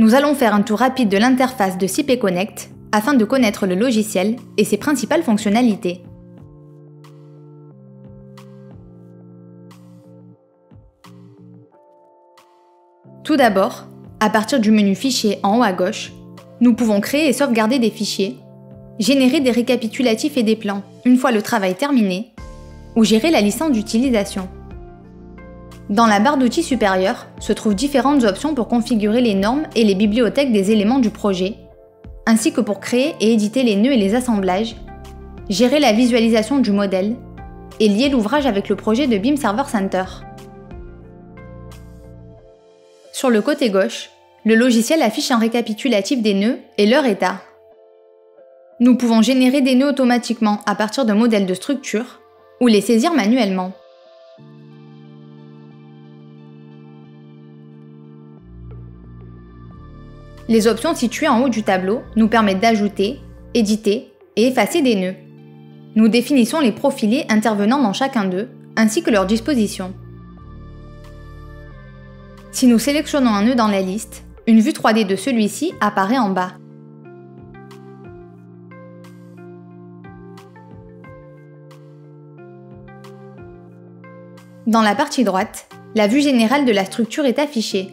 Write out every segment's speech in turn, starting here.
Nous allons faire un tour rapide de l'interface de CPConnect afin de connaître le logiciel et ses principales fonctionnalités. Tout d'abord, à partir du menu Fichier en haut à gauche, nous pouvons créer et sauvegarder des fichiers, générer des récapitulatifs et des plans une fois le travail terminé, ou gérer la licence d'utilisation. Dans la barre d'outils supérieure se trouvent différentes options pour configurer les normes et les bibliothèques des éléments du projet, ainsi que pour créer et éditer les nœuds et les assemblages, gérer la visualisation du modèle et lier l'ouvrage avec le projet de BIM Server Center. Sur le côté gauche, le logiciel affiche un récapitulatif des nœuds et leur état. Nous pouvons générer des nœuds automatiquement à partir de modèles de structure ou les saisir manuellement. Les options situées en haut du tableau nous permettent d'ajouter, éditer et effacer des nœuds. Nous définissons les profilés intervenant dans chacun d'eux, ainsi que leur disposition. Si nous sélectionnons un nœud dans la liste, une vue 3D de celui-ci apparaît en bas. Dans la partie droite, la vue générale de la structure est affichée.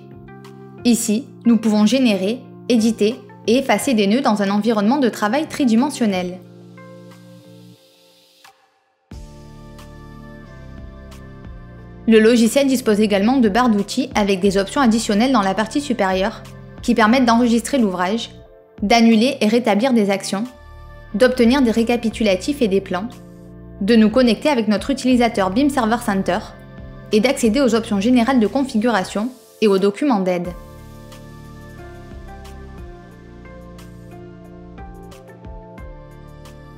Ici, nous pouvons générer, éditer et effacer des nœuds dans un environnement de travail tridimensionnel. Le logiciel dispose également de barres d'outils avec des options additionnelles dans la partie supérieure qui permettent d'enregistrer l'ouvrage, d'annuler et rétablir des actions, d'obtenir des récapitulatifs et des plans, de nous connecter avec notre utilisateur BIM Server Center et d'accéder aux options générales de configuration et aux documents d'aide.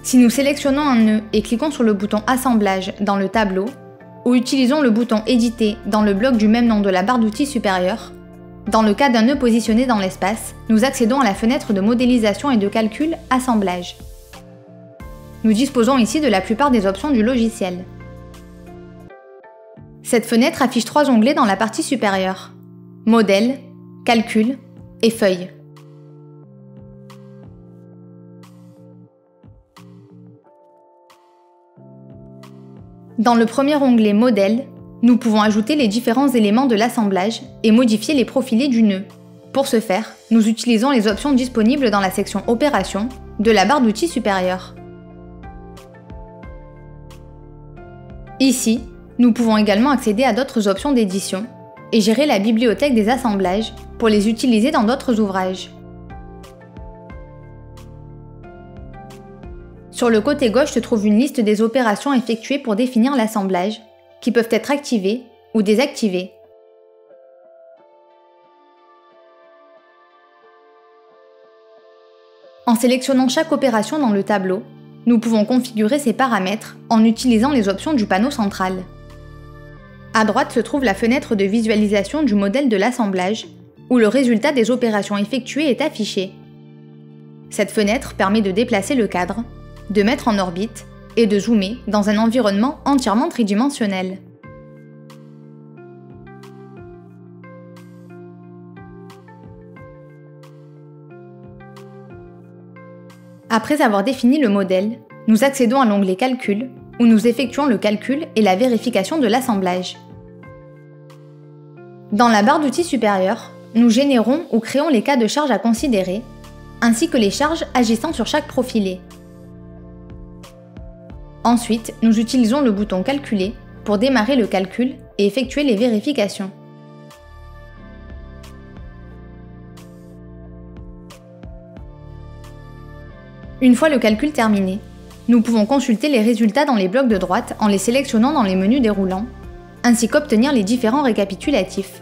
Si nous sélectionnons un nœud et cliquons sur le bouton Assemblage dans le tableau, ou utilisons le bouton Éditer dans le bloc du même nom de la barre d'outils supérieure, dans le cas d'un nœud positionné dans l'espace, nous accédons à la fenêtre de modélisation et de calcul Assemblage. Nous disposons ici de la plupart des options du logiciel. Cette fenêtre affiche 3 onglets dans la partie supérieure: Modèle, Calcul et Feuille. Dans le premier onglet Modèle, nous pouvons ajouter les différents éléments de l'assemblage et modifier les profilés du nœud. Pour ce faire, nous utilisons les options disponibles dans la section Opérations de la barre d'outils supérieure. Ici, nous pouvons également accéder à d'autres options d'édition et gérer la bibliothèque des assemblages pour les utiliser dans d'autres ouvrages. Sur le côté gauche se trouve une liste des opérations effectuées pour définir l'assemblage, qui peuvent être activées ou désactivées. En sélectionnant chaque opération dans le tableau, nous pouvons configurer ses paramètres en utilisant les options du panneau central. À droite se trouve la fenêtre de visualisation du modèle de l'assemblage, où le résultat des opérations effectuées est affiché. Cette fenêtre permet de déplacer le cadre, de mettre en orbite et de zoomer dans un environnement entièrement tridimensionnel. Après avoir défini le modèle, nous accédons à l'onglet Calcul, où nous effectuons le calcul et la vérification de l'assemblage. Dans la barre d'outils supérieure, nous générons ou créons les cas de charge à considérer, ainsi que les charges agissant sur chaque profilé. Ensuite, nous utilisons le bouton Calculer pour démarrer le calcul et effectuer les vérifications. Une fois le calcul terminé, nous pouvons consulter les résultats dans les blocs de droite en les sélectionnant dans les menus déroulants, ainsi qu'obtenir les différents récapitulatifs.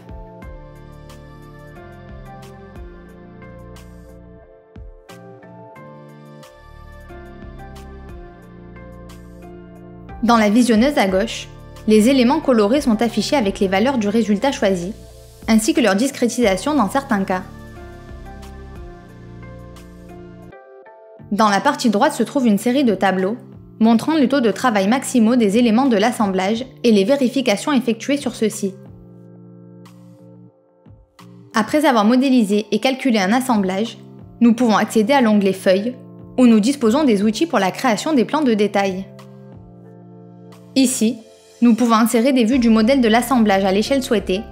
Dans la visionneuse à gauche, les éléments colorés sont affichés avec les valeurs du résultat choisi, ainsi que leur discrétisation dans certains cas. Dans la partie droite se trouve une série de tableaux montrant les taux de travail maximaux des éléments de l'assemblage et les vérifications effectuées sur ceux-ci. Après avoir modélisé et calculé un assemblage, nous pouvons accéder à l'onglet Feuilles, où nous disposons des outils pour la création des plans de détail. Ici, nous pouvons insérer des vues du modèle de l'assemblage à l'échelle souhaitée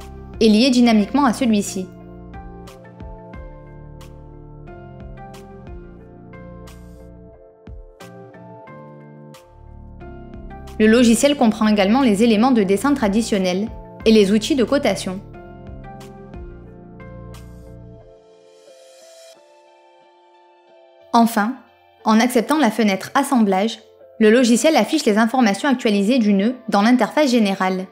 et lier dynamiquement à celui-ci. Le logiciel comprend également les éléments de dessin traditionnels et les outils de cotation. Enfin, en acceptant la fenêtre Assemblage, le logiciel affiche les informations actualisées du nœud dans l'interface générale.